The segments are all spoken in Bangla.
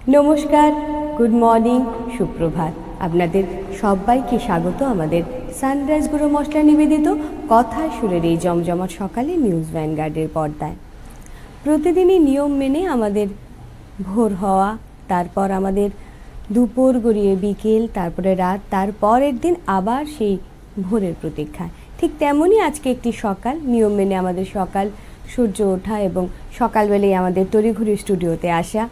নমস্কার, গুড মর্নিং, সুপ্রভাত। আপনাদের সবাইকে স্বাগত আমাদের সানরাইজ গুঁড়ো মশলা নিবেদিত কথার সুরের এই জমজমাট সকালে নিউজ ভ্যানগার্ডের পর্দায়। প্রতিদিনই নিয়ম মেনে আমাদের ভোর হওয়া, তারপর আমাদের দুপুর গড়িয়ে বিকেল, তারপরে রাত, তারপরের দিন আবার সেই ভোরের প্রতীক্ষায়। ঠিক তেমনই আজকে একটি সকাল, নিয়ম মেনে আমাদের সকাল, সূর্য ওঠা এবং সকালবেলায় আমাদের তড়িঘড়ি স্টুডিওতে আসা,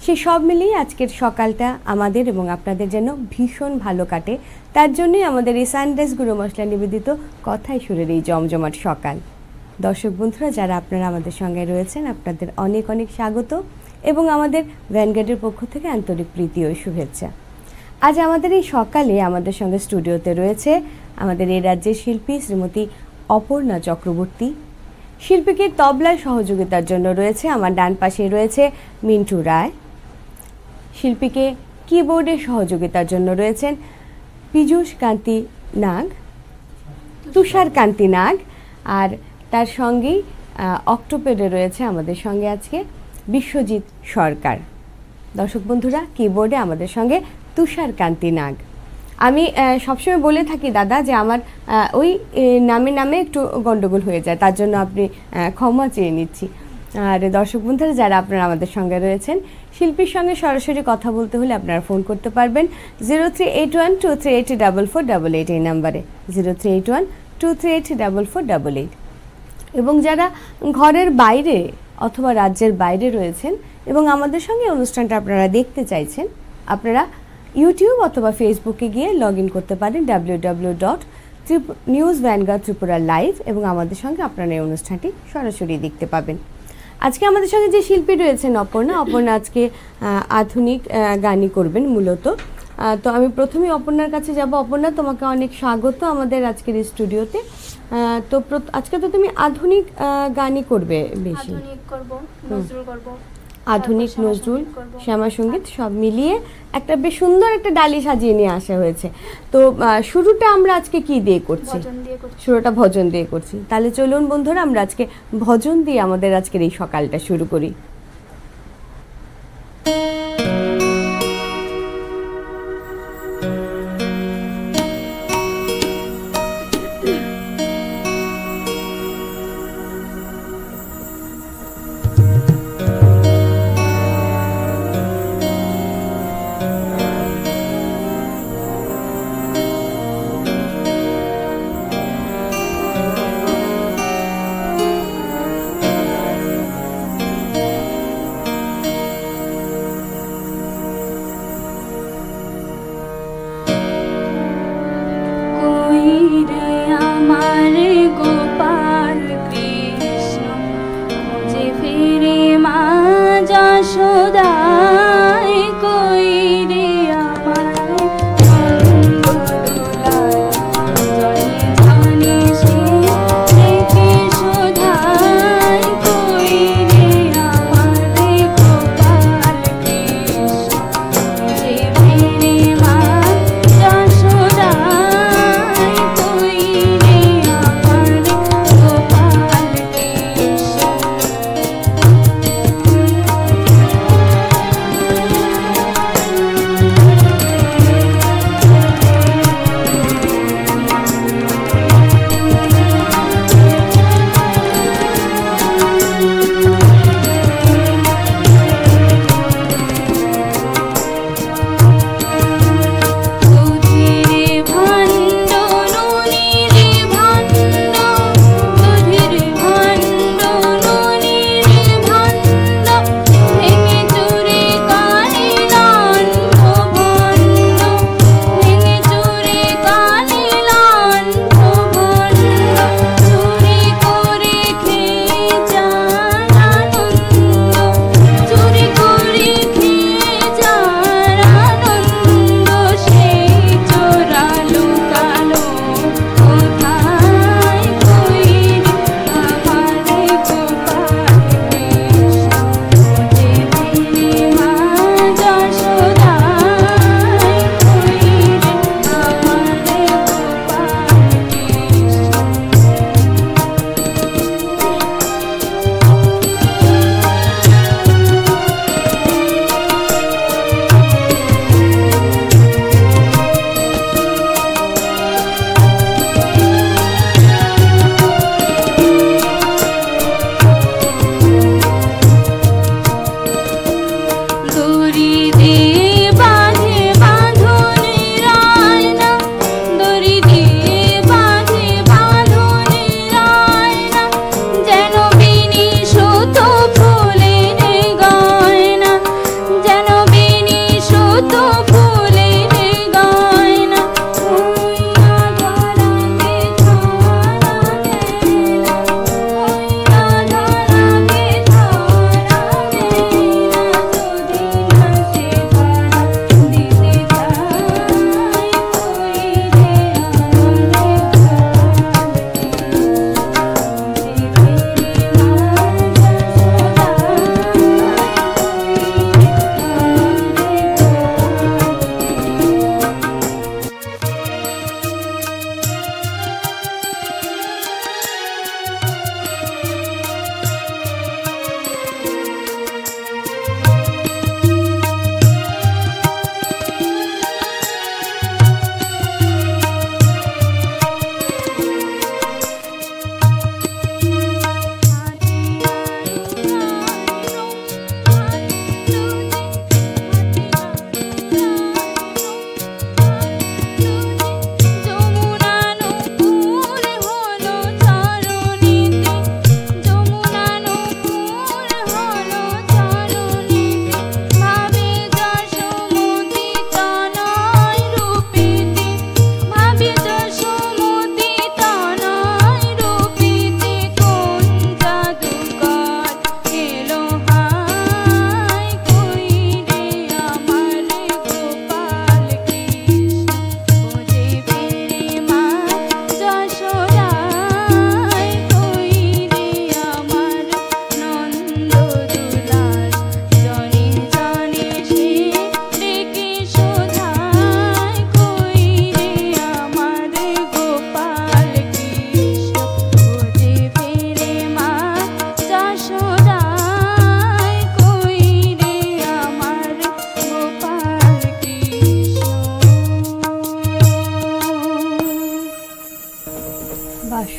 সে সব মিলিয়ে আজকের সকালটা আমাদের এবং আপনাদের যেন ভীষণ ভালো কাটে, তার জন্যই আমাদের এই সানরাইজ গুঁড়ো মশলা নিবেদিত কথায় সুরের এই জমজমাট সকাল। দর্শক বন্ধুরা যারা আপনারা আমাদের সঙ্গে রয়েছেন, আপনাদের অনেক অনেক স্বাগত এবং আমাদের ভ্যানগার্ডের পক্ষ থেকে আন্তরিক প্রীতি ও শুভেচ্ছা। আজ আমাদের এই সকালে আমাদের সঙ্গে স্টুডিওতে রয়েছে আমাদের এই রাজ্যের শিল্পী শ্রীমতী অপর্ণা চক্রবর্তী। শিল্পীকে তবলায় সহযোগিতার জন্য রয়েছে আমার ডান পাশে রয়েছে মিন্টু রায়। শিল্পীকে কিবোর্ডে সহযোগিতার জন্য রয়েছেন পীযূষ কান্তি নাগ, তুষার কান্তি নাগ, আর তার সঙ্গেই অক্টোপেডে রয়েছে আমাদের সঙ্গে আজকে বিশ্বজিৎ সরকার। দর্শক বন্ধুরা, কিবোর্ডে আমাদের সঙ্গে তুষার কান্তি নাগ। আমি সবসময় বলে থাকি দাদা যে আমার ওই নামে একটু গন্ডগোল হয়ে যায়, তার জন্য আপনি ক্ষমা চেয়ে নিচ্ছি। আর দর্শক বন্ধুরা যারা আপনারা আমাদের সঙ্গে রয়েছেন, শিল্পীর সঙ্গে সরাসরি কথা বলতে হলে আপনারা ফোন করতে পারবেন 0381238488 এই নাম্বারে, 0381238488। এবং যারা ঘরের বাইরে অথবা রাজ্যের বাইরে রয়েছেন এবং আমাদের সঙ্গে অনুষ্ঠানটা আপনারা দেখতে চাইছেন, আপনারা ইউটিউব অথবা ফেসবুকে গিয়ে লগ ইন করতে পারেন www.newsvanguard.tripura live এবং আমাদের সঙ্গে আপনারা এই অনুষ্ঠানটি সরাসরি দেখতে পাবেন। আজকে আমাদের সঙ্গে যে শিল্পী রয়েছেন অপর্ণা আজকে আধুনিক গানই করবেন মূলত। তো আমি প্রথমেই অপর্ণার কাছে যাব। অপর্ণা, তোমাকে অনেক স্বাগত আমাদের আজকের এই স্টুডিওতে। তো আজকে তো তুমি আধুনিক গানই করবে, বেশি আধুনিক নজরুল, শ্যামা সঙ্গীত সব মিলিয়ে একটা বেশ সুন্দর একটা ডালি সাজিয়ে নিয়ে আসা হয়েছে। তো শুরুটা আমরা আজকে কি দিয়ে করছি? শুরুটা ভজন দিয়ে করছি। তাহলে চলুন বন্ধুরা, আমরা আজকে ভজন দিয়ে আমাদের আজকের এই সকালটা শুরু করি।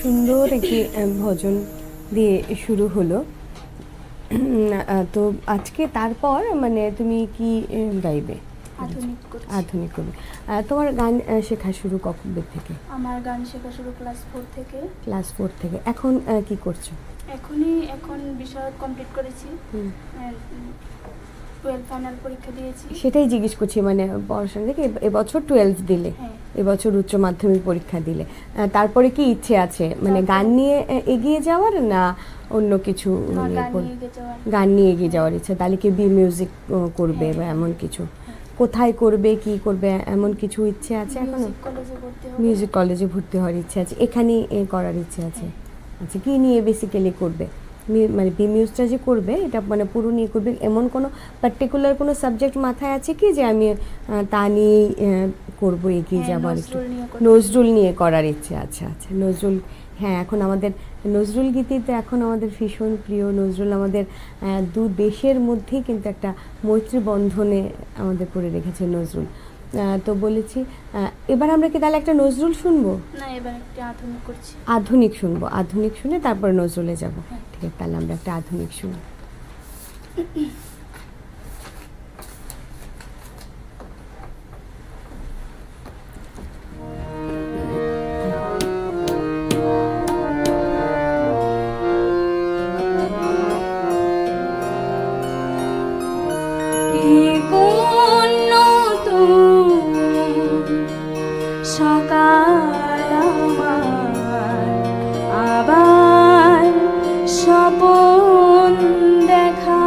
সুন্দর একটি ভজন দিয়ে শুরু হলো। তো আজকে তারপর মানে তুমি কি গাইবে? আধুনিক করবে। তোমার গান শেখা শুরু কখন থেকে? আমার গান শেখা শুরু ক্লাস 4 থেকে। ক্লাস 4 থেকে। এখন কি করছো? এখন বিষয় কমপ্লিট করেছি, 12 ফাইনাল পরীক্ষা দিয়েছি। সেটাই জিজ্ঞেস করছি, মানে পড়াশোনা থেকে এবছর 12 দিলে, এবছর উচ্চ মাধ্যমিক পরীক্ষা দিলে, তারপরে কি ইচ্ছে আছে মানে গান নিয়ে এগিয়ে যাওয়ার না অন্য কিছু? গান নিয়ে এগিয়ে যাওয়ার ইচ্ছা। তাহলে কি বি মিউজিক করবে বা এমন কিছু? কোথায় করবে, কি করবে এমন কিছু ইচ্ছে আছে এখনো? মিউজিক কলেজে ভর্তি হওয়ার ইচ্ছে আছে, এখানেই করার ইচ্ছে আছে। আচ্ছা, কি নিয়ে বেসিক্যালি করবে? মানে বি মিউজটা যে করবে এটা মানে পুরো নিয়ে করবে, এমন কোনো পার্টিকুলার কোনো সাবজেক্ট মাথায় আছে কি যে আমি তা নিয়েই করবো, এগিয়ে যাবার? নজরুল নিয়ে করার ইচ্ছে। আচ্ছা আচ্ছা, নজরুল। হ্যাঁ, এখন আমাদের নজরুল গীতি তো এখন আমাদের ভীষণ প্রিয়। নজরুল আমাদের দু দেশের মধ্যেই কিন্তু একটা মৈত্রী বন্ধনে আমাদের করে রেখেছে নজরুল। তো বলেছি এবার আমরা কি তাহলে একটা নজরুল শুনবো? না, এবার একটা আধুনিক করছি। আধুনিক শুনবো, আধুনিক শুনে তারপর নজরুলে যাব। ঠিক আছে, তাহলে আমরা একটা আধুনিক শুনি। আবার স্বপন দেখা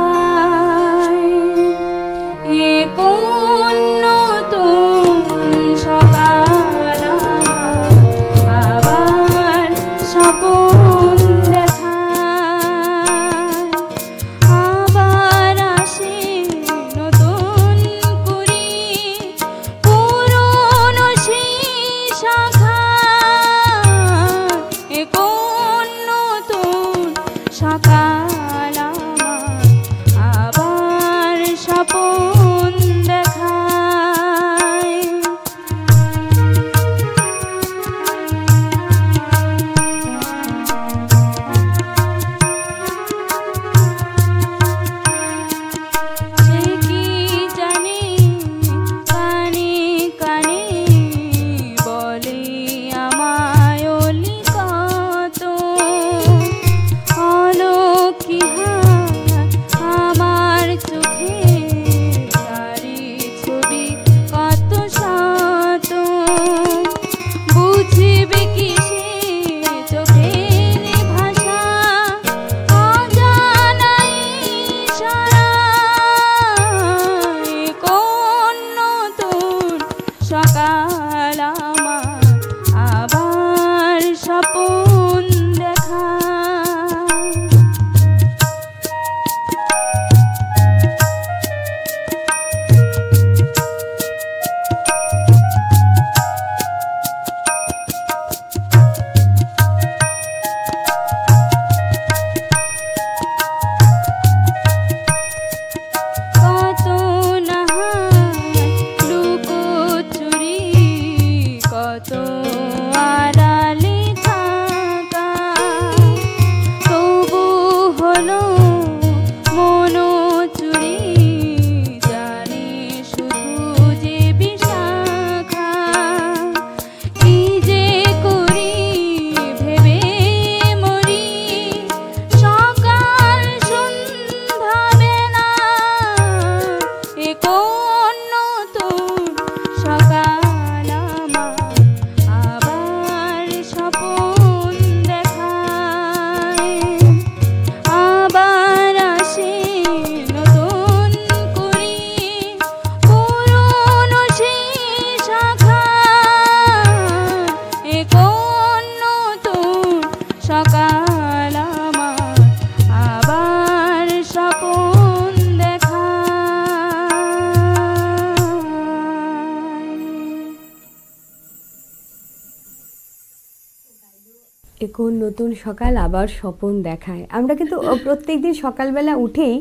এখন নতুন সকাল আবার স্বপন দেখায়। আমরা কিন্তু প্রত্যেকদিন সকালবেলা উঠেই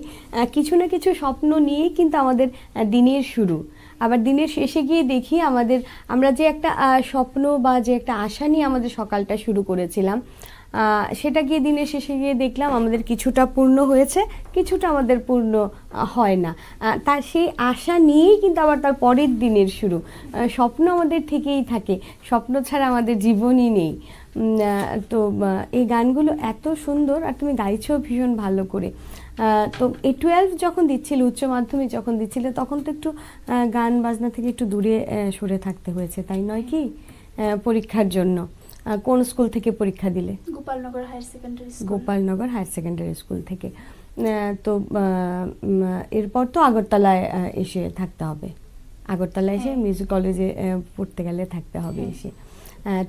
কিছু না কিছু স্বপ্ন নিয়েই কিন্তু আমাদের দিনের শুরু। আবার দিনের শেষে গিয়ে দেখি আমরা যে একটা স্বপ্ন বা যে একটা আশা নিয়ে আমাদের সকালটা শুরু করেছিলাম, সেটা গিয়ে দিনের শেষে গিয়ে দেখলাম আমাদের কিছুটা পূর্ণ হয়েছে, কিছুটা আমাদের পূর্ণ হয় না। তার সেই আশা নিয়েই কিন্তু আবার তার পরের দিনের শুরু। স্বপ্ন আমাদের থেকেই থাকে, স্বপ্ন ছাড়া আমাদের জীবনই নেই। তো এই গানগুলো এত সুন্দর, আর তুমি গাইছো ভীষণ ভালো করে। তো এই 12 যখন দিচ্ছিলে, উচ্চ মাধ্যমিক যখন দিচ্ছিলে, তখন তো একটু গান বাজনা থেকে একটু দূরে সরে থাকতে হয়েছে, তাই নয় কি? পরীক্ষার জন্য কোন স্কুল থেকে পরীক্ষা দিলে? Gopalnagar higher secondary school. Gopalnagar higher secondary school থেকে। তো এরপর তো আগরতলায় এসে থাকতে হবে, আগরতলায় এসে মিউজিক কলেজে পড়তে গেলে থাকতে হবে এসে।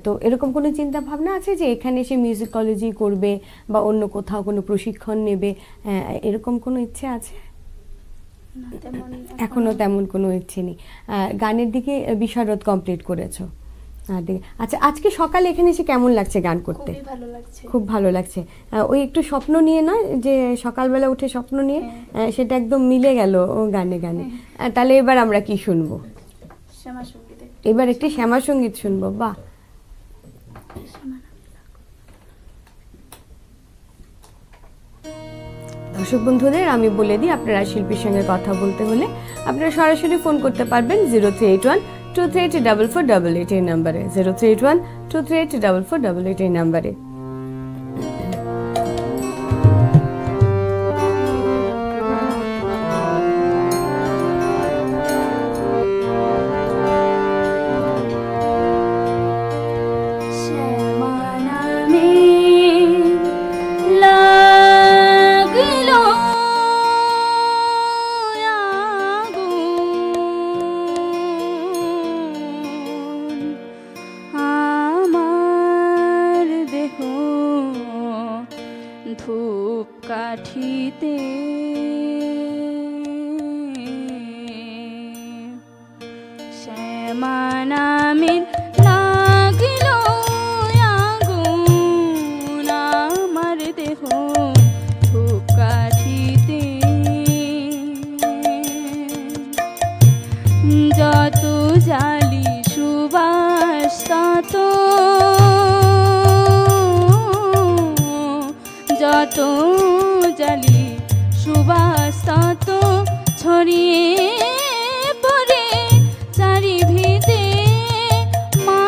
তো এরকম কোনো চিন্তা ভাবনা আছে যে এখানে এসে মিউজিক কলেজেই করবে বা অন্য কোথাও কোনো প্রশিক্ষণ নেবে, এরকম কোনো ইচ্ছে আছে? এখনো তেমন কোনো ইচ্ছে নেই। গানের দিকে বিশারদ কমপ্লিট করেছো? আচ্ছা, আজকে সকালে এখানে এসে কেমন লাগছে গান করতে? খুবই ভালো লাগছে। খুব ভালো লাগছে। ওই একটু স্বপ্ন নিয়ে নয় যে সকালবেলা উঠে স্বপ্ন নিয়ে, সেটা একদম মিলে গেল ও গানে গানে। তাহলে এবার আমরা কি শুনবো? শ্যামা সঙ্গীত। এবার একটি শ্যামা সঙ্গীত শুনবো। বাহ। দর্শক বন্ধুদের আমি বলে দিই, আপনারা শিল্পীর সঙ্গে কথা বলতে হলে আপনারা সরাসরি ফোন করতে পারবেন 0381238488 এই নাম্বারে, 0381238488 এই নাম্বারে। কাঠিতে শ্যামা নামের লাগিল আগুন আমার দেহ ধূপ কাঠিতে, যত জালি সুবাস তত, যত জালি সুবাস তত ছড়িয়ে পড়ে চারিভিতে। মা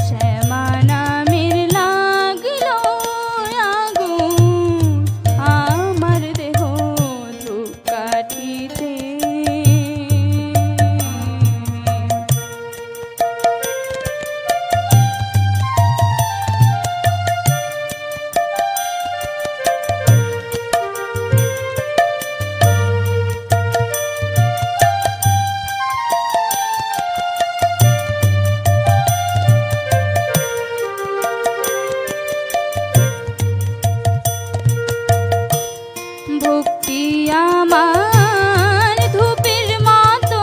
শ্যামা নামের লাগিল আগুন আমার দেহ ধূপ কাঠিতে। ভক্তি আমার ধূপের মতো,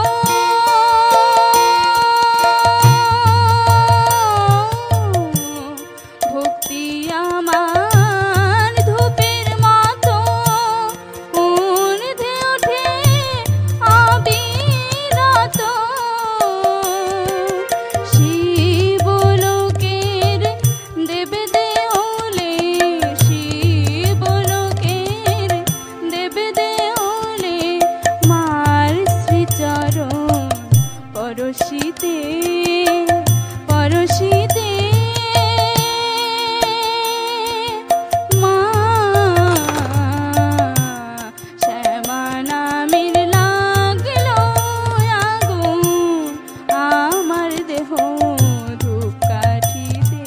ভক্তি আমার ধূপের মতো ঊর্ধ্বে ওঠে অবিরত। শিবলোকের দেবে দেওলে, শিবলোকের দেবে দেওলে মার শ্রীচরণ পরশিতে, পরশিতে। মা শ্যামা নামের লাগিল আগুন আমার দেহ ধূপ কাঠিতে।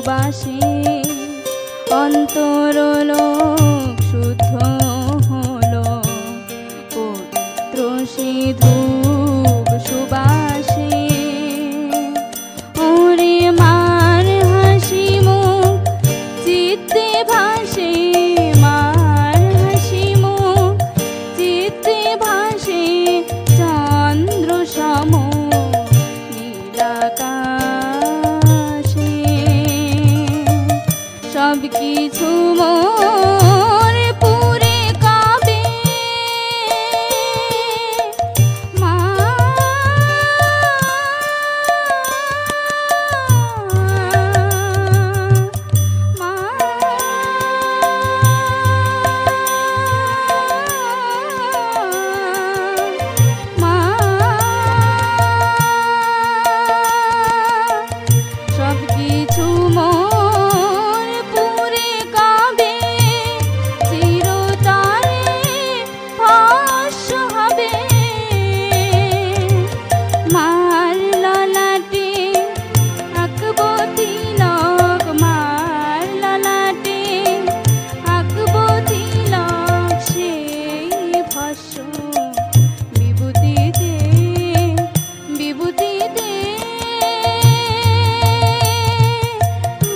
সুবাসে অন্তরলোক শুদ্ধ হলো পুত্র সে ধূপ সুবাসে। ওরে মার হাসি মুখ চিত্তে ভাসে, মার হাসি মুখ চিত্তে ভাসে চন্দ্র সম নীলাকাশে। সব কিছু মোর পুরে কাবে মা, মা, মা। সব কিছু মোর পুরে কাবে, চিরতরে ভাস্য হবে। মার ললাটে আঁকবো তিলক, মার ললাটে আঁকবো তিলক, সেই ভাস্য বিভূতিতে বিভূতিতে।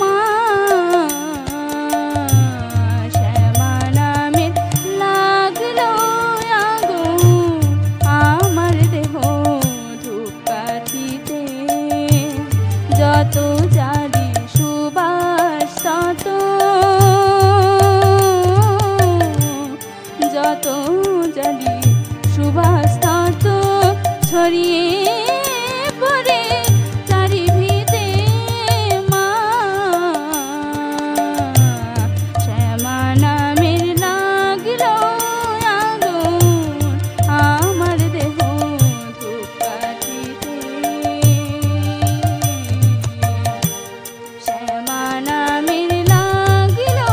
মা শ্যামা নামে লাগলো আগুন আমার দেহ ধূপকাঠিতে। যত জালি সুবাস তত, যত জালি সুবাস তত ছড়িয়ে পড়ে চারিভিতে। মা শ্যামা নামের লাগলো আগুন আমার দেহ ধূপকাঠিতে। শ্যামা নামের লাগলো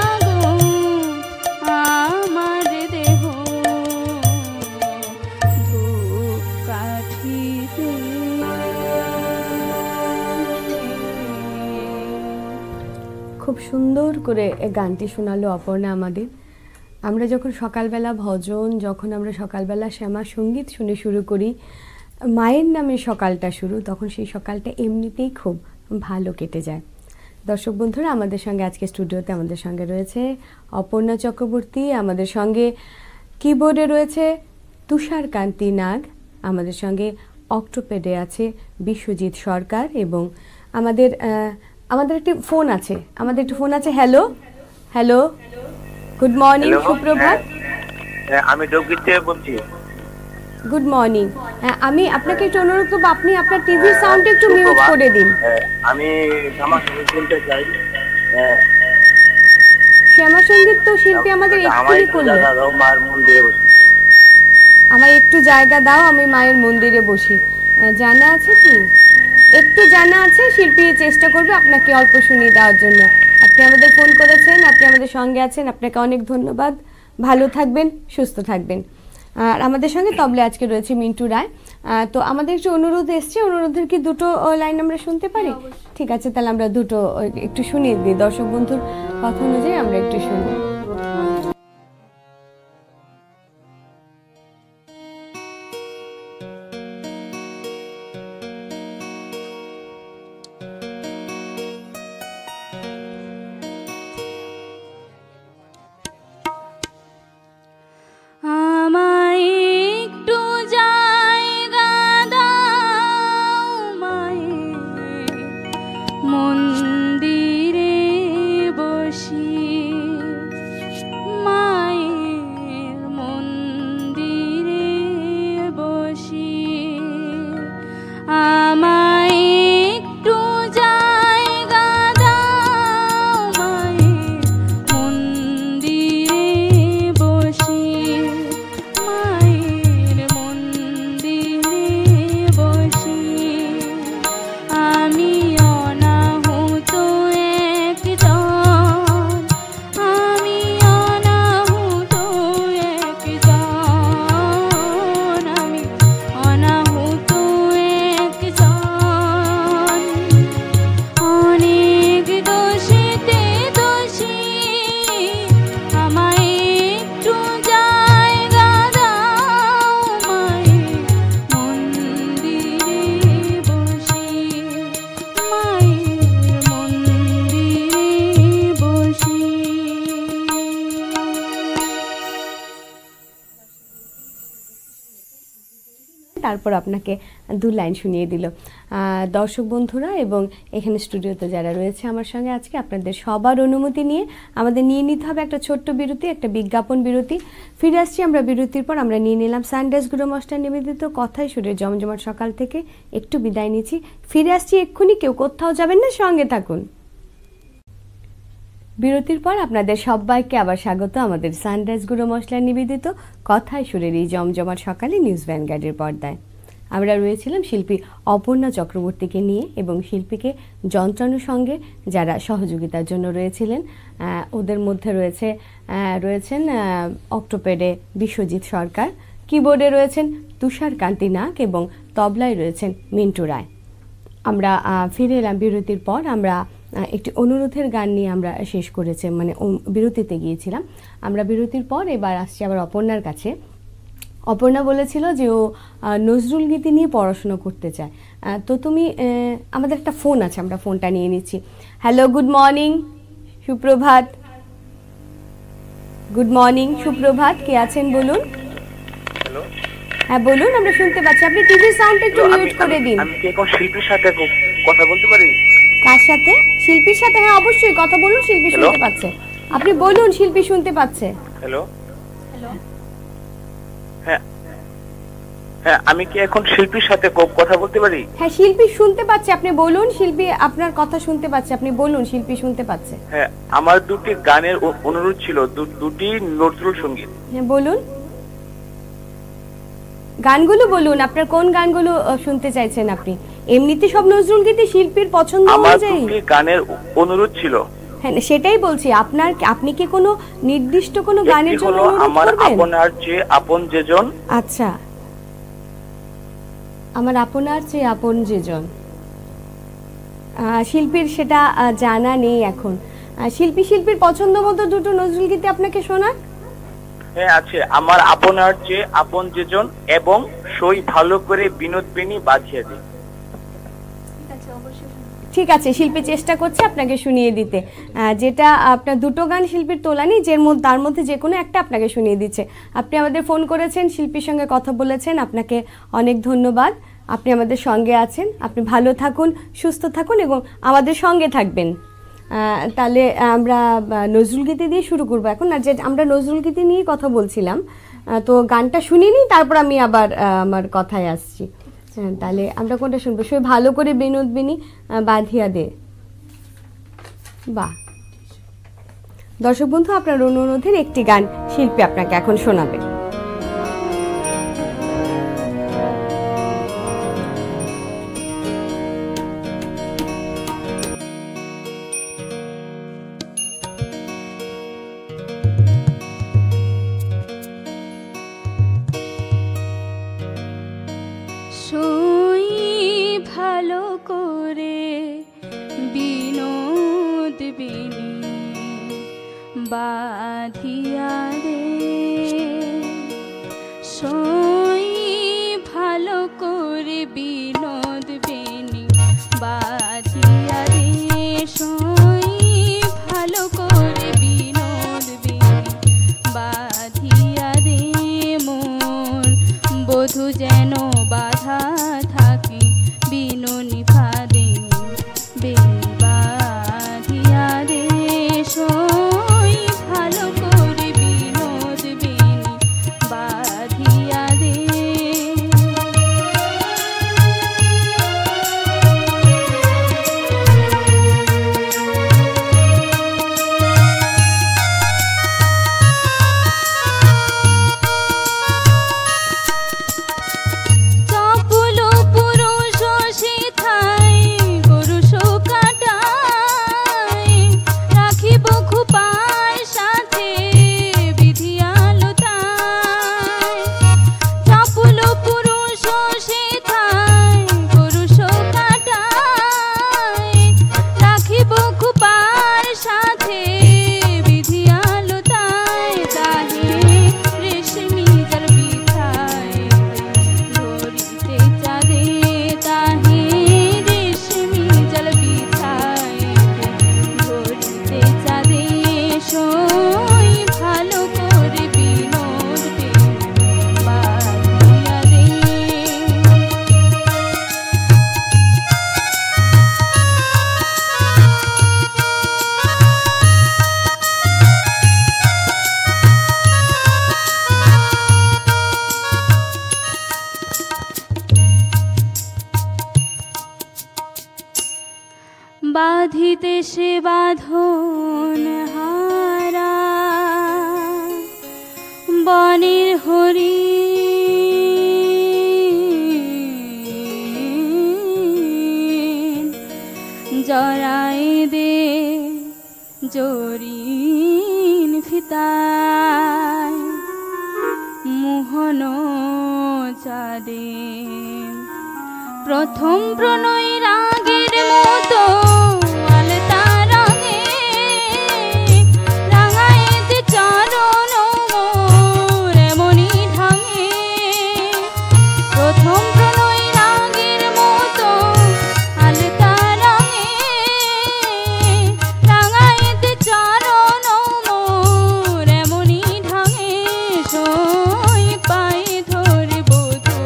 আগুন আমার দেহ ধূপকাঠিতে। খুব সুন্দর করে এই গানটি শোনালো অপর্ণা আমাদের। আমরা যখন সকালবেলা ভজন, যখন আমরা সকালবেলা শ্যামা সঙ্গীত শুনে শুরু করি, মায়ের নামে সকালটা শুরু, তখন সেই সকালটা এমনিতেই খুব ভালো কেটে যায়। দর্শক বন্ধুরা, আমাদের সঙ্গে আজকে স্টুডিওতে আমাদের সঙ্গে রয়েছে অপর্ণা চক্রবর্তী, আমাদের সঙ্গে কিবোর্ডে রয়েছে তুষারকান্তি নাগ, আমাদের সঙ্গে অক্টোপেডে আছে বিশ্বজিৎ সরকার, এবং আমাদের আমাদের একটি ফোন আছে, আমাদের একটি ফোন আছে। হ্যালো, হ্যালো, গুড মর্নিং, সুপ্রভাত। আমি যোগীর থেকে বলছি। Good morning. আমি আপনাকে একটু অনুরোধ করবো, আপনি আপনার টিভির সাউন্ড একটু মিউট করে দিন। আমি শ্যামা সঙ্গীত শুনতে চাই। শ্যামা সঙ্গীত তো শিল্পী আমাদের এক্ষুনি করলো। মায়ের মন্দিরে বসি। আমায় একটু জায়গা দাও, আমি মায়ের মন্দিরে বসি। জানা আছে কি? একটু জানা আছে, শিল্পী চেষ্টা করবে আপনাকে অল্প শুনিয়ে দেওয়ার জন্য। আপনি আমাদের ফোন করেছেন, আপনি আমাদের সঙ্গে আছেন, আপনাকে অনেক ধন্যবাদ। ভালো থাকবেন, সুস্থ থাকবেন। আর আমাদের সঙ্গে তবলে আজকে রয়েছে মিন্টু রায়। তো আমাদের একটু অনুরোধ এসছে, অনুরোধের কি দুটো লাইন আমরা শুনতে পারি? ঠিক আছে, তাহলে আমরা দুটো একটু শুনিয়ে দিই। দর্শক বন্ধুর কথা অনুযায়ী আমরা একটু শুনি। আমায় একটু জায়গা দাও মায়ের মন্দিরে বসি। তারপর আপনাকে 2 লাইন শুনিয়ে দিল। দর্শক বন্ধুরা এবং এখানে স্টুডিওতে যারা রয়েছে আমার সঙ্গে আজকে, আপনাদের সবার অনুমতি নিয়ে আমাদের নিয়ে নিতে হবে একটা ছোট্ট বিরতি, একটা বিজ্ঞাপন বিরতি। ফিরে আসছি আমরা বিরতির পর। আমরা নিয়ে নিলাম সানরাইজ গুরু মশলা নিবেদিত কথায় সুরের জমজমাট সকাল থেকে একটু বিদায় নিচ্ছি। ফিরে আসছি এক্ষুনি, কেউ কোথাও যাবেন না, সঙ্গে থাকুন। বিরতির পর আপনাদের সবাইকে আবার স্বাগত আমাদের সানরাইজ গুরু মশলা নিবেদিত কথায় সুরের এই জমজমাট সকালে নিউজ ভ্যানগার্ডের পর্দায়। আমরা রয়েছিলাম শিল্পী অপর্ণা চক্রবর্তীকে নিয়ে এবং শিল্পীকে যন্ত্রাণুর সঙ্গে যারা সহযোগিতার জন্য রয়েছিলেন, ওদের মধ্যে রয়েছেন অক্টোপেডে বিশ্বজিৎ সরকার, কিবোর্ডে রয়েছেন তুষার কান্তি নাগ এবং তবলায় রয়েছেন মিন্টু রায়। আমরা ফিরে এলাম বিরতির পর। আমরা একটি অনুরোধের গান নিয়ে আমরা শেষ করেছি, মানে বিরতিতে গিয়েছিলাম। আমরা বিরতির পর এবার আসছি আবার অপর্ণার কাছে। অপর্ণা বলেছিল যে ও নজরুল গীতি নিয়ে পড়াশুনো করতে চায়। তো তুমি, আমাদের একটা ফোন আছে, আমরা ফোনটা নিয়ে নিচ্ছি। হ্যালো, গুড মর্নিং, সুপ্রভাত। গুড মর্নিং, সুপ্রভাত, কে আছেন বলুন? হ্যালো, হ্যাঁ বলুন, আমরা শুনতে পাচ্ছি। আপনি টিভির সাউন্ড একটু মিউট করে দিন। আমি কি এখন শিল্পীর সাথে কথা বলতে পারি? কার সাথে? শিল্পীর সাথে? হ্যাঁ অবশ্যই, কথা বলুন, শিল্পী শুনতে পাচ্ছে। আপনি বলুন, শিল্পী শুনতে পাচ্ছে। হ্যালো, হ্যাঁ হ্যাঁ, আমি কি এখন শিল্পীর সাথে কথা বলতে পারি? হ্যাঁ, শিল্পী শুনতে পাচ্ছে, আপনি বলুন। শিল্পী আপনার কথা শুনতে পাচ্ছে, আপনি বলুন, শিল্পী শুনতে পাচ্ছে। হ্যাঁ, আমার দুটি গানের অনুরোধ ছিল, দুটি নজরুল সঙ্গীত। হ্যাঁ বলুন, গানগুলো বলুন, আপনার কোন গানগুলো শুনতে চাইছেন আপনি? এমনিতে সব নজরুল গীতি শিল্পীর পছন্দ অনুযায়ী। আমার দুটি গানের অনুরোধ ছিল। হ্যাঁ সেটাই বলছি, আপনি কি কোনো নির্দিষ্ট কোনো গানের জন্য অনুরোধ আমার করবেন? আপনার চেয়ে আপন যেজন। আচ্ছা, আমার আপনার চেয়ে আপন যেজন। শিল্পীর সেটা জানা নেই এখন। শিল্পীর পছন্দ মতো দুটো নজরুল গীতি আপনাকে শোনাক। হ্যাঁ আছে, আমার আপনার চেয়ে আপন যেজন এবং সই ভালো করে বিনোদ বেনি বাজিয়ে দিই। ঠিক আছে, শিল্পী চেষ্টা করছে আপনাকে শুনিয়ে দিতে। যেটা আপনার দুটো গান শিল্পীর তোলানি, তার মধ্যে যে কোনো একটা আপনাকে শুনিয়ে দিচ্ছে। আপনি আমাদের ফোন করেছেন, শিল্পীর সঙ্গে কথা বলেছেন, আপনাকে অনেক ধন্যবাদ। আপনি আমাদের সঙ্গে আছেন, আপনি ভালো থাকুন, সুস্থ থাকুন এবং আমাদের সঙ্গে থাকবেন। তাহলে আমরা নজরুল গীতি দিয়ে শুরু করবো এখন। আর যে আমরা নজরুল গীতি নিয়ে কথা বলছিলাম, তো গানটা শুনিয়ে নিই, তারপর আমি আবার আমার কথায় আসছি। তাহলে আমরা কোনটা শুনবো? সে ভালো করে বিনোদ বেনি বাঁধিয়া দে। বাহ, দর্শক বন্ধু, আপনার অনুরোধের একটি গান শিল্পী আপনাকে এখন শোনাবে। সই ভালো করে বিনোদ বেনি বাঁধিয়া রে, সই ভালো করে বিনোদ বেনি বাঁধিয়া রে, সই ভালো করে বিনোদ বেনি বাঁধিয়া রে, মোর বধূ যেন বাধা থাকে বিনোনি ফাঁদে বেনি বাঁধিয়া রে, সই ভালো করে বিনোদ বাঁধিতে সে বাঁধন হারা বনের হরিণ জড়াই দে জরিন ফিতায় মোহন চাঁদে প্রথম প্রণয় রাগের মতো আলতা রঙে রাঙাইতে চরণ মোর এমনি ঢঙে প্রথম প্রণয় রাগের মতো আলতা রঙে রাঙাইতে চরণ মোর এমনি ঢঙে সই পাই ধরে বধূ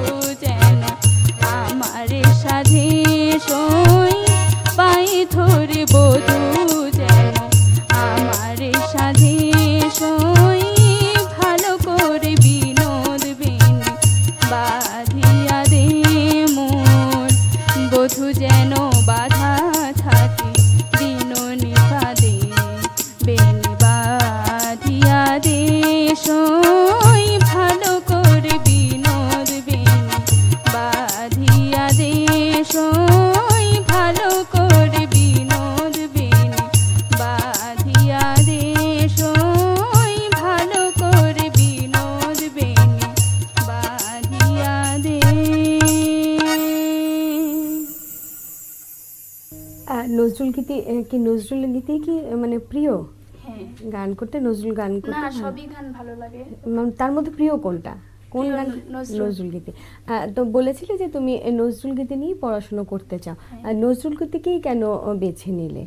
যেন আমারে সাধে সই পাই ধরে বধূ যেন আমারে সাধে সই ভালো করে বিনোদ বেনি বাঁধিয়া দে মোর বধূ যেন বাধা থাকে দিন নিপাদে বেনি বাঁধিয়া দে সই ভালো করে বিনোদ বেনি বাঁধিয়া দে সই ভালো করে বিনোদ বেনি বাঁধিয়া দে সই ভালো করে বিনোদ বেনি বাঁধিয়া দে। নজরুল গীতি কি নজরুল গীতি কি মানে প্রিয় হ্যাঁ গান করতে? নজরুল গান করতে না ভালো? সবই গান ভালো লাগে। তার মধ্যে প্রিয় কোনটা? কোন প্রিয় গান? নজরুল। নজরুল গীতি। তো বলেছিলে যে তুমি নজরুল গীতি নিয়ে পড়াশোনা করতে চাও। আর নজরুল গীতিকেই কেন বেছে নিলে?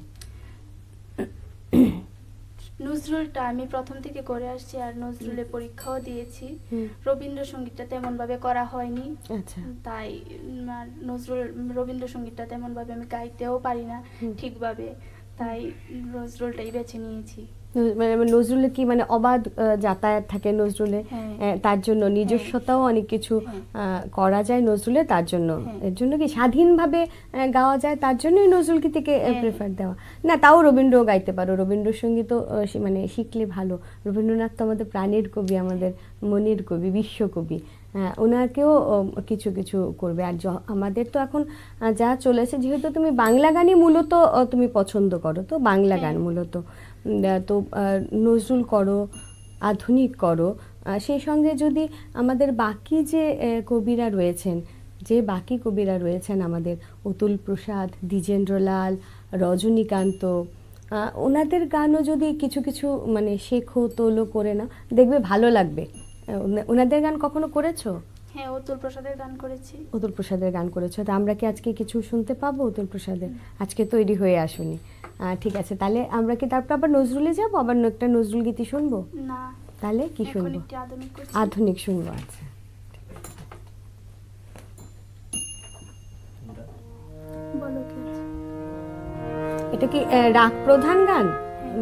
নজরুলটা আমি প্রথম থেকে করে আসছি আর নজরুলের পরীক্ষাও দিয়েছি। হুম। রবীন্দ্রসঙ্গীতটা তেমন ভাবে করা হয়নি, আচ্ছা। তাই আর রবীন্দ্রসঙ্গীতটা তেমন ভাবে আমি গাইতেও পারি না ঠিকভাবে, তাই নজরুলটাই বেছে নিয়েছি। মানে নজরুলের কি মানে অবাধ যাতায়াত থাকে নজরুলে, হ্যাঁ। তার জন্য নিজস্বতাও অনেক কিছু করা যায় নজরুলে, তার জন্য হ্যাঁ। এর জন্য কি স্বাধীনভাবে গাওয়া যায়, তার জন্যই নজরুল গীতিকে হ্যাঁ। প্রেফার দেওয়া। না তাও রবীন্দ্রও গাইতে পারো, রবীন্দ্রসঙ্গীতও মানে শিখলে ভালো। রবীন্দ্রনাথ তো আমাদের প্রাণের কবি, আমাদের মনের কবি, বিশ্বকবি। ওনাকেও কিছু কিছু করবে। আর আমাদের তো এখন যা চলেছে, যেহেতু তুমি বাংলা গানই মূলত তুমি পছন্দ করো, তো বাংলা গান মূলত, তো নজরুল করো, আধুনিক করো, সেই সঙ্গে যদি আমাদের বাকি যে কবিরা রয়েছেন, বাকি কবিরা রয়েছেন আমাদের, অতুল প্রসাদ, দ্বিজেন্দ্রলাল, রজনীকান্ত, ওনাদের গানও যদি কিছু কিছু মানে শেখো, তোলো, করে না, দেখবে ভালো লাগবে। ওনাদের গান কখনো করেছো? হ্যাঁ, অতুল প্রসাদের গান করেছি। অতুল প্রসাদের গান করেছো, তো আমরা কি আজকে কিছু শুনতে পাবো অতুল প্রসাদের? আজকে তৈরি হয়ে আসুনি। ঠিক আছে, তাহলে আমরা কি তারপর আবার নজরুলে যাবো, আবার একটা নজরুল গীতি শুনবো? না, তাহলে কি এখন শুনবো? একটু আধুনিক করছি। আধুনিক শুনবো। আচ্ছা, বলো কি আছে? এটা কি রাগ প্রধান গান?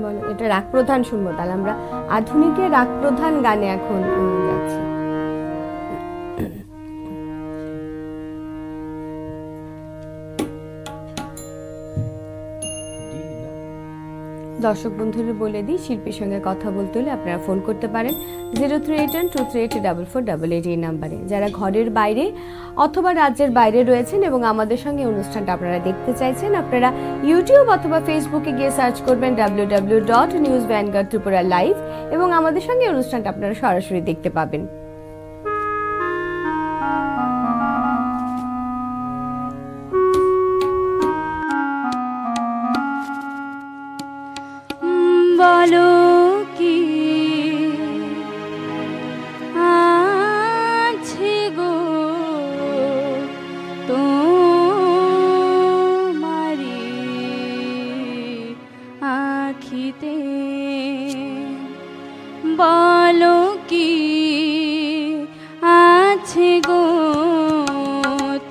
বলো, এটা রাগ প্রধান শুনবো। তাহলে আমরা আধুনিকে রাগ প্রধান গানে এখন যাচ্ছি। দর্শক বন্ধুদের বলে দিই, শিল্পীর সঙ্গে কথা বলতে হলে আপনারা ফোন করতে পারেন 0381238488 এই নাম্বারে। যারা ঘরের বাইরে অথবা রাজ্যের বাইরে রয়েছেন এবং আমাদের সঙ্গে অনুষ্ঠানটা আপনারা দেখতে চাইছেন, আপনারা ইউটিউব অথবা ফেসবুকে গিয়ে সার্চ করবেন www.newsvanguard live এবং আমাদের সঙ্গে অনুষ্ঠানটা আপনারা সরাসরি দেখতে পাবেন। বলো কি আছে গো তোমারি আখিতে, বলো কি আছে গো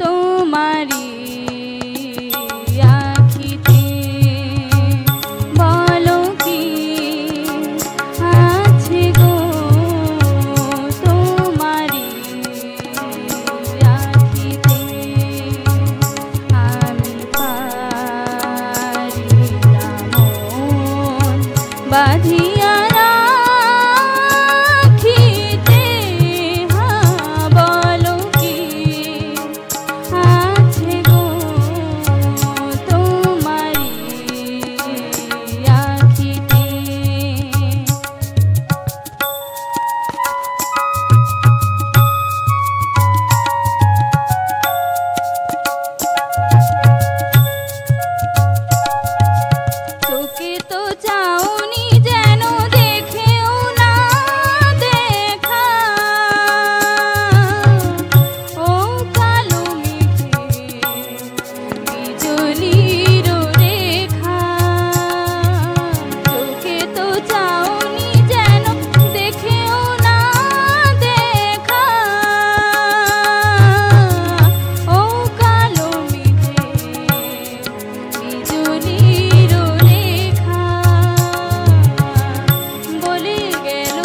তোমারি আখিতে, বলো কি আছে গো তোমারি আখিতে, আমি পারি না তো চাওনি যেন দেখেও না দেখা, ও কালো মেঘে বিজলির রেখা, চোখে তো চাওনি যেন দেখেও না দেখা, ও কালো মেঘে বিজলির রেখা, বলে গেল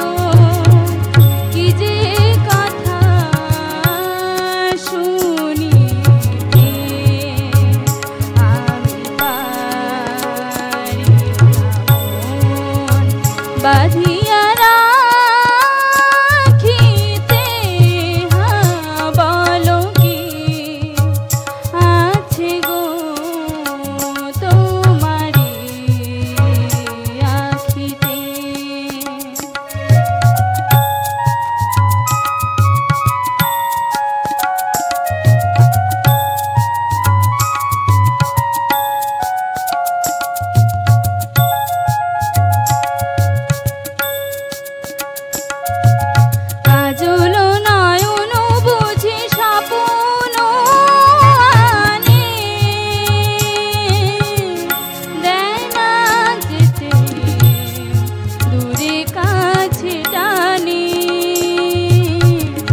কি যে কথা শুনি আমি পারি বাঁধিয়া রাখিতে, বলো কি আছে গো তোমারি আখিতে। কাজল নয়ন বুঝি স্বপ্ন আনে, দেয় না যেতে দূরে কাছে টানে,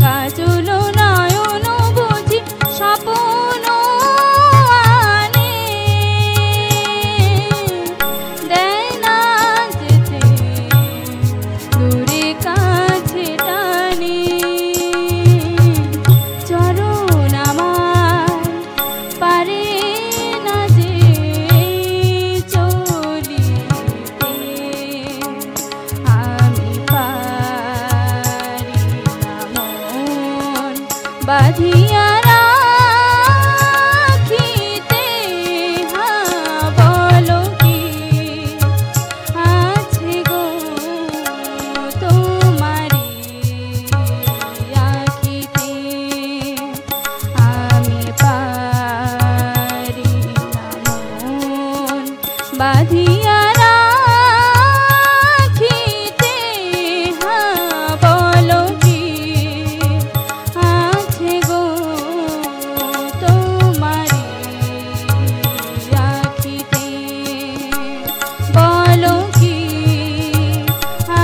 কাজল নয়ন বুঝি স্বপ্ন আনে, দেয় না যেতে দূরে কাছে টানে, চরণ আমার পারে না যে চলিতে, আমি পারি না মন বাঁধিয়া রাখিতে, বলো কি আছে গো তোমারি আখিতে, আমি পারি না মন বাঁধিয়া রাখিতে, বলো কি আছে গো তোমারি আখিতে, বলো কি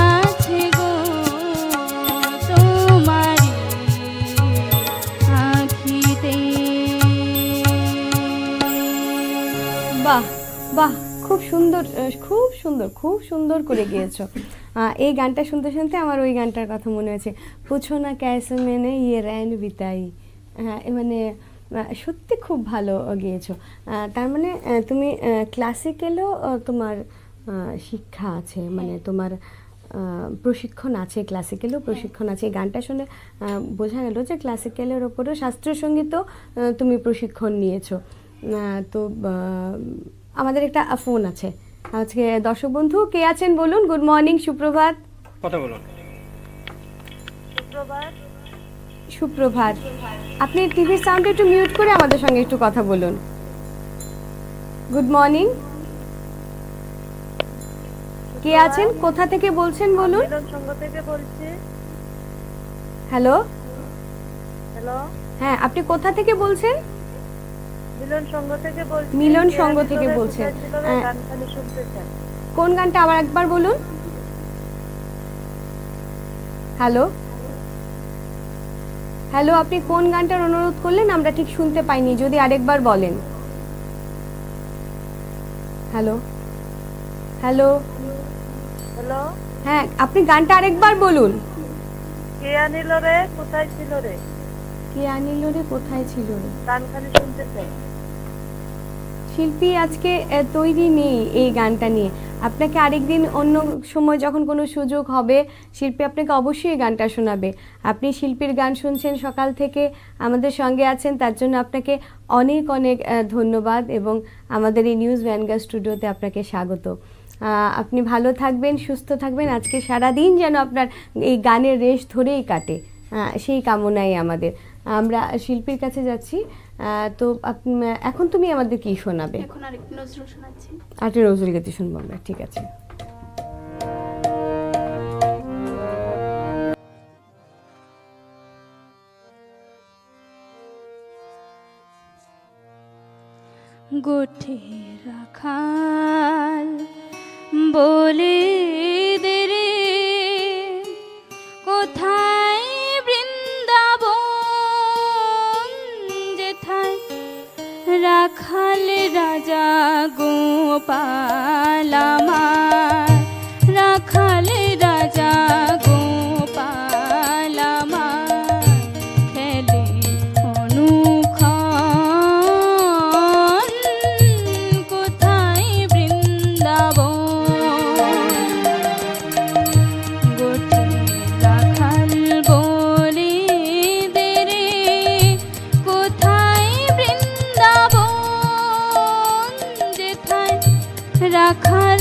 আছে গো তোমারি আখিতে। বাহ বাহ, খুব সুন্দর, খুব সুন্দর, খুব সুন্দর করে গিয়েছো। এই গানটা শুনতে শুনতে আমার ওই গানটার কথা মনে হয়েছে, পুছো না ক্যাসে মেনে ইয়ে রैन বিতাই। মানে সত্যি খুব ভালো গিয়েছো। তার মানে তুমি ক্লাসিক্যালও তোমার শিক্ষা আছে, মানে তোমার প্রশিক্ষণ আছে, ক্লাসিক্যালও প্রশিক্ষণ আছে। এই গানটা শুনে বোঝা গেল যে ক্লাসিক্যালের ওপরও শাস্ত্রীয় সঙ্গীতও তুমি প্রশিক্ষণ নিয়েছো। তো আমাদের একটা ফোন আছে আজকে। দর্শক বন্ধু কে আছেন বলুন? গুড মর্নিং, সুপ্রভাত। কথা বলুন। সুপ্রভাত। আপনি টিভির সাউন্ড একটু মিউট করে আমাদের সঙ্গে একটু কথা বলুন। গুড মর্নিং, কে আছেন, কোথা থেকে বলছেন বলুন? মিলন সংঘ থেকে বলছি। হ্যালো হ্যালো, হ্যাঁ, আপনি কোথা থেকে বলছেন? মিলন সংঘ থেকে বলছি। মিলন সংঘ থেকে বলছেন। গানখানি শুনতে চাই। কোন গানটা আবার একবার বলুন। হ্যালো হ্যালো, আপনি কোন গানটার অনুরোধ করলেন? আমরা ঠিক শুনতে পাইনি, যদি আরেকবার বলেন। হ্যালো হ্যালো হ্যালো, হ্যাঁ, আপনি গানটা আরেকবার বলুন। কে আনিল রে কোথায় ছিল রে, কে আনিল রে কোথায় ছিল রে। গানখানি শুনতে চাই। শিল্পী আজকে তৈরি নেই এই গানটা নিয়ে। আপনাকে আরেকদিন অন্য সময় যখন কোনো সুযোগ হবে, শিল্পী আপনাকে অবশ্যই এই গানটা শোনাবে। আপনি শিল্পীর গান শুনছেন সকাল থেকে, আমাদের সঙ্গে আছেন, তার জন্য আপনাকে অনেক অনেক ধন্যবাদ এবং আমাদের এই নিউজ ভ্যানগার্ড স্টুডিওতে আপনাকে স্বাগত। আপনি ভালো থাকবেন, সুস্থ থাকবেন। আজকে সারাদিন যেন আপনার এই গানের রেশ ধরেই কাটে, সেই কামনাই আমাদের। আমরা শিল্পীর কাছে যাচ্ছি। তো এখন তুমি আমাদের কি শোনাবে? এখন আরেকটি নজরুল শোনাচ্ছি। আরেকটা নজরুল গীতি শুনবো আমরা, ঠিক আছে। গোঠে রাখাল বলে দে রে কোথায় বৃন্দাবন, যেথায় রাখাল রাজা গোপাল আমার, রাখাল রাজা গোপাল আমার খেলে অনুক্ষণ, কোথায় বৃন্দাবন। গোঠে রাখাল বলে দে রে কোথায় বৃন্দাবন, যেথায় রাখাল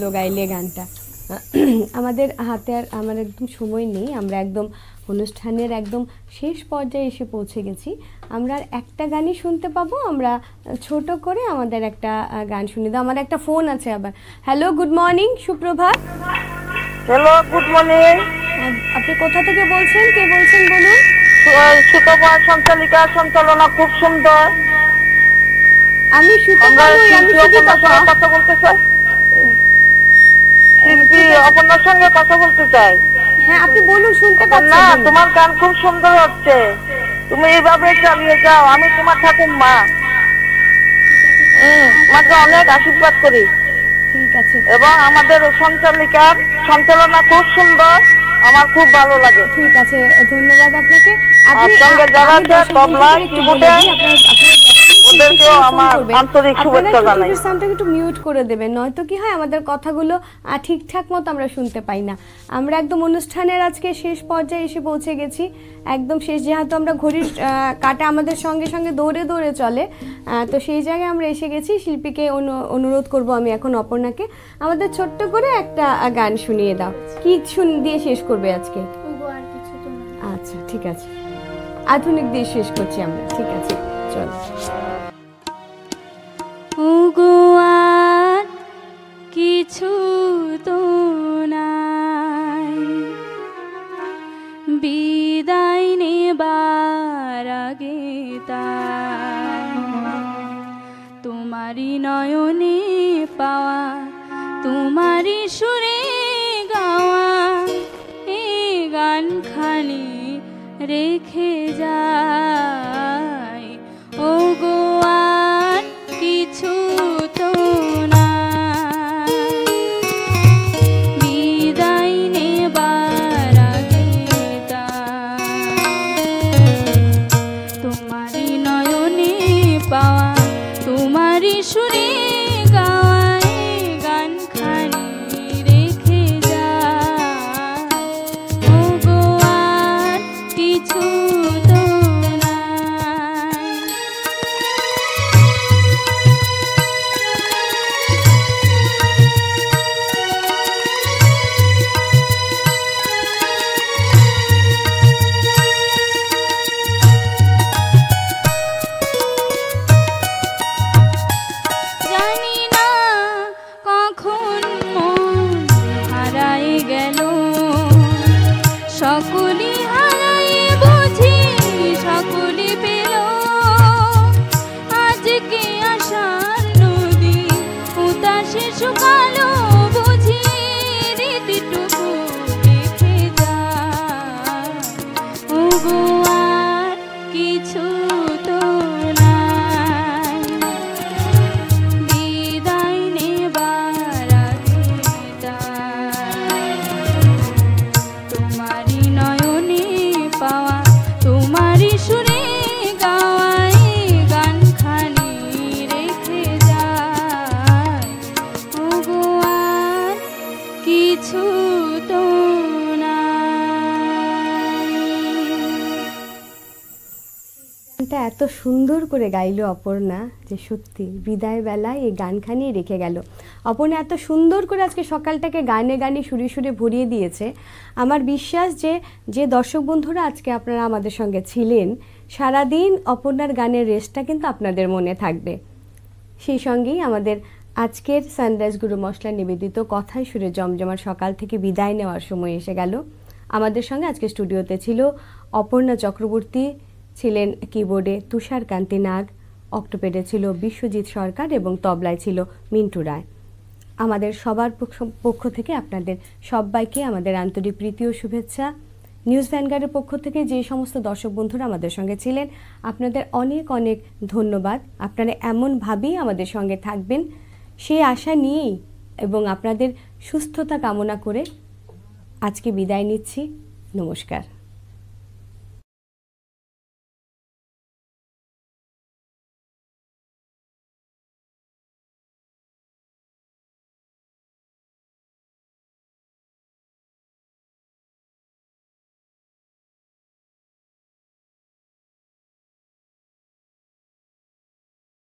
ভালো গাইলে গানটা। আমাদের হাতে আর আমার একদম সময় নেই, আমরা একদম অনুষ্ঠানের একদম শেষ পর্যায়ে এসে পৌঁছে গেছি। আমরা আর একটা গানই শুনতে পাবো, আমরা ছোট করে আমাদের একটা গান শুনে দাও। আমার একটা ফোন আছে আবার। হ্যালো, গুড মর্নিং, সুপ্রভাত। Hello, good morning. আপনি কোথা থেকে বলছেন, কে বলছেন বলুন? সুতপা সঞ্চালিকা, সঞ্চালনা খুব সুন্দর। আমি সুতপা নই, আমি সুদীপা। কথা বলতে চাই, শিল্পী অপর্ণার সঙ্গে কথা বলতে চাই। হ্যাঁ, আপনি বলুন, শুনতে পাচ্ছি। না, তোমার গান খুব সুন্দর হচ্ছে, তুমি এইভাবে চালিয়ে যাও। আমি তোমার ঠাকুমা, তোমাকে অনেক আশীর্বাদ করি। ঠিক আছে, এবং আমাদের সঞ্চালিকার সঞ্চালনা খুব সুন্দর, আমার খুব ভালো লাগে। ঠিক আছে, ধন্যবাদ আপনাকে। সঙ্গে যারা আছে তবলা, কিবোর্ডে, ওদেরকেও আমার আন্তরিক শুভেচ্ছা জানাই। সাউন্ডটা একটু মিউট করে দেবেন, নয়তো কি হয় আমাদের কথাগুলো ঠিকঠাক মতো আমরা শুনতে পাই না। আমরা একদম অনুষ্ঠানের আজকে শেষ পর্যায়ে এসে পৌঁছে গেছি, একদম শেষ। যেহেতু আমরা ঘড়ির কাঁটা আমাদের সঙ্গে সঙ্গে দৌড়ে দৌড়ে চলে, তো সেই জায়গায় আমরা এসে গেছি। শিল্পীকে অনুরোধ করব আমি এখন, অপর্ণাকে আমাদের ছোট্ট করে একটা গান শুনিয়ে দাও। কি দিয়ে শেষ করবে আজকে? ওগো আর কিছু তো না। আচ্ছা, ঠিক আছে, আধুনিক দিয়ে শেষ করছি আমরা। ঠিক আছে, চলো। ওগো আর কিছু তো নাই, বিদায় নেবার আগে তাই তোমারই নয়নে পাওয়া, তোমারই সুরে গাওয়া এই গানখানি রেখে যাই। ওগো আর কিছু তো নাই, বিদায় নেবার আগে তোমারই নয়নে পাওয়া, তোমারই সুরে গাওয়া এই গানখানি রেখে যাই। ওগো আর কিছু তো নাই। জানি না কখন মন হারায় গেল, সকলি হারায় বুঝি সকলি পেল, আজকে আশার নদী উদাসে শুকালো বুঝি রীতিটুকু রেখে যায়। ওগো আর কিছু তো নাই, বিদায় নেবার আগে তাই তোমারই নয়নে পাওয়া, তোমারই সুরে গাওয়া এই গানখানি রেখে যায়। ওগো আর কিছু তো গানটা এত সুন্দর করে গাইলো অপর্ণা যে সত্যি বিদায় বেলায় এই গানখানি রেখে গেল। অপর্ণা এত সুন্দর করে আজকে সকালটাকে গানে গানে সুরে সুরে ভরিয়ে দিয়েছে। আমার বিশ্বাস যে দর্শক বন্ধুরা আজকে আপনারা আমাদের সঙ্গে ছিলেন, সারাদিন অপর্ণার গানের রেসটা কিন্তু আপনাদের মনে থাকবে। সেই সঙ্গেই আমাদের আজকের সানরাইজ গুরু মশলা নিবেদিত কথায় সুরে জমজমার সকাল থেকে বিদায় নেওয়ার সময় এসে গেল। আমাদের সঙ্গে আজকে স্টুডিওতে ছিল অপর্ণা চক্রবর্তী, ছিলেন কিবোর্ডে তুষারকান্তি নাগ, অক্টোপেডে ছিল বিশ্বজিৎ সরকার এবং তবলায় ছিল মিন্টু রায়। আমাদের সবার পক্ষ থেকে আপনাদের সবাইকে আমাদের আন্তরিক প্রীতি ও শুভেচ্ছা। নিউজ ভ্যানগার্ডের পক্ষ থেকে যে সমস্ত দর্শক বন্ধুরা আমাদের সঙ্গে ছিলেন, আপনাদের অনেক অনেক ধন্যবাদ। আপনারা এমনভাবেই আমাদের সঙ্গে থাকবেন সেই আশা নিয়েই এবং আপনাদের সুস্থতা কামনা করে আজকে বিদায় নিচ্ছি। নমস্কার।